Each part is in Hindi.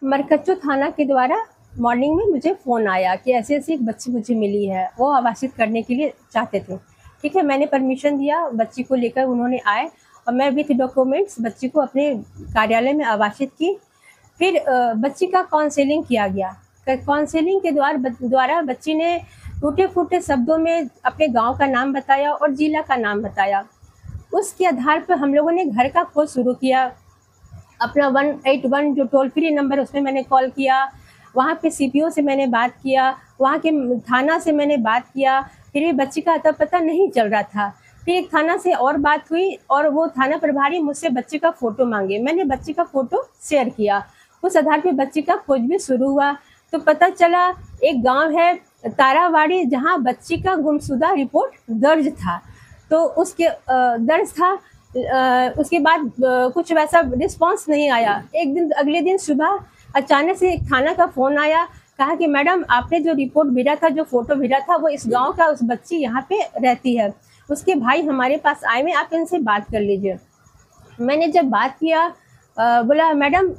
मरकच्चो थाना के द्वारा मॉर्निंग में मुझे फ़ोन आया कि ऐसे ऐसी एक बच्ची मुझे मिली है, वो आवासित करने के लिए चाहते थे। ठीक है, मैंने परमिशन दिया, बच्ची को लेकर उन्होंने आए और मैं विथ डॉक्यूमेंट्स बच्ची को अपने कार्यालय में आवासित की। फिर बच्ची का काउंसलिंग किया गया। काउंसलिंग के द्वारा बच्ची ने टूटे-फूटे शब्दों में अपने गाँव का नाम बताया और जिला का नाम बताया। उसके आधार पर हम लोगों ने घर का खोज शुरू किया। अपना 181 जो टोल फ्री नंबर है उसमें मैंने कॉल किया, वहाँ पे सीपीओ से मैंने बात किया, वहाँ के थाना से मैंने बात किया। फिर ये बच्ची का अता पता नहीं चल रहा था। फिर एक थाना से और बात हुई और वो थाना प्रभारी मुझसे बच्चे का फ़ोटो मांगे। मैंने बच्ची का फ़ोटो शेयर किया। उस आधार पे बच्ची का खोज भी शुरू हुआ। तो पता चला एक गाँव है तारावाड़ी, जहाँ बच्ची का गुमशुदा रिपोर्ट दर्ज था। तो उसके दर्ज था। उसके बाद कुछ वैसा रिस्पांस नहीं आया। अगले दिन सुबह अचानक से एक थाना का फ़ोन आया, कहा कि मैडम आपने जो रिपोर्ट भेजा था, जो फ़ोटो भेजा था, वो इस गांव का उस बच्ची यहाँ पे रहती है, उसके भाई हमारे पास आए हुए, आप इनसे बात कर लीजिए। मैंने जब बात किया, बोला मैडम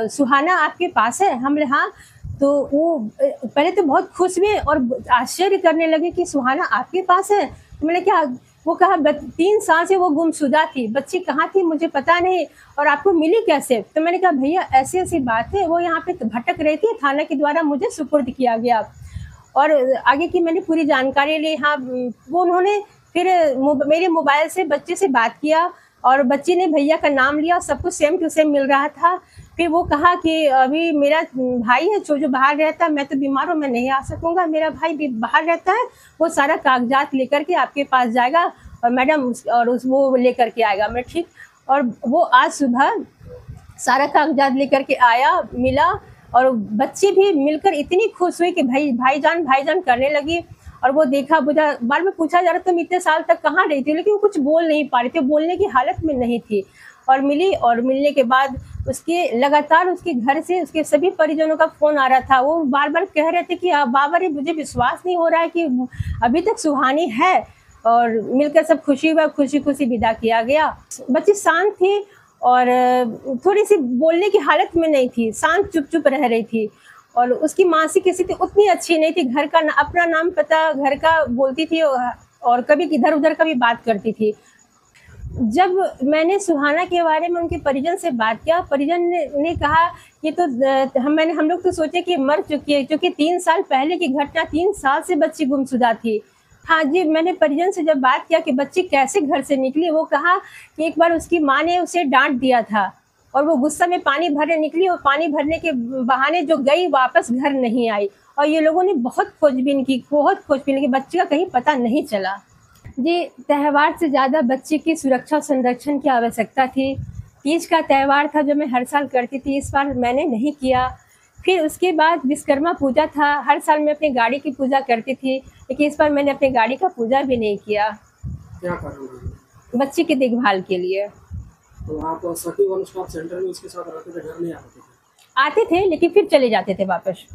सुहाना आपके पास है? हम बोले हाँ। तो वो पहले तो बहुत खुश हुए और आश्चर्य करने लगे कि सुहाना आपके पास है। तो मैंने क्या, वो कहा 3 साल से वो गुमशुदा थी, बच्ची कहाँ थी मुझे पता नहीं, और आपको मिली कैसे? तो मैंने कहा भैया ऐसी ऐसी बात है, वो यहाँ पे भटक रही थी, थाना के द्वारा मुझे सुपुर्द किया गया। और आगे की मैंने पूरी जानकारी ली। हाँ, वो उन्होंने फिर मेरे मोबाइल से बच्चे से बात किया और बच्ची ने भैया का नाम लिया, सब कुछ सेम टू सेम मिल रहा था। फिर वो कहा कि अभी मेरा भाई है जो बाहर रहता है, मैं तो बीमार हूँ, मैं नहीं आ सकूँगा, मेरा भाई भी बाहर रहता है, वो सारा कागजात लेकर के आपके पास जाएगा और मैडम वो लेकर के आएगा। मैं ठीक। और वो आज सुबह सारा कागजात लेकर के आया, मिला, और बच्ची भी मिलकर इतनी खुश हुई कि भाईजान करने लगी। और वो देखा बुझा, बार में पूछा जा रहा तुम इतने साल तक कहाँ रही थी, लेकिन वो कुछ बोल नहीं पा रही थी, बोलने की हालत में नहीं थी। और मिली, और मिलने के बाद उसके लगातार उसके घर से उसके सभी परिजनों का फ़ोन आ रहा था। वो बार बार कह रहे थे कि बाबा रे मुझे विश्वास नहीं हो रहा है कि अभी तक सुहानी है। और मिलकर सब खुशी खुशी विदा किया गया। बच्ची शांत थी और थोड़ी सी बोलने की हालत में नहीं थी, शांत चुप रह रही थी। और उसकी मानसिक स्थिति उतनी अच्छी नहीं थी। घर का अपना नाम पता घर का बोलती थी और कभी इधर उधर का भी बात करती थी। जब मैंने सुहाना के बारे में उनके परिजन से बात किया, परिजन ने कहा कि तो हम लोग तो सोचे कि मर चुकी है, क्योंकि 3 साल पहले की घटना, 3 साल से बच्ची गुमशुदा थी। हाँ जी, मैंने परिजन से जब बात किया कि बच्ची कैसे घर से निकली, वो कहा कि एक बार उसकी माँ ने उसे डांट दिया था और वो गुस्सा में पानी भरने निकली और पानी भरने के बहाने जो गई वापस घर नहीं आई। और ये लोगों ने बहुत खोजबीन की, बच्चे का कहीं पता नहीं चला। जी, त्यौहार से ज़्यादा बच्चे की सुरक्षा संरक्षण की आवश्यकता थी। तीज का त्यौहार था जो मैं हर साल करती थी, इस बार मैंने नहीं किया। फिर उसके बाद विश्वकर्मा पूजा था, हर साल मैं अपनी गाड़ी की पूजा करती थी, लेकिन इस बार मैंने अपनी गाड़ी का पूजा भी नहीं किया। क्या कारण? बच्चे की देखभाल के लिए। तो आप सखी वन स्टॉप सेंटर में उसके साथ रहते थे, घर नहीं आते थे? आते थे लेकिन फिर चले जाते थे वापस।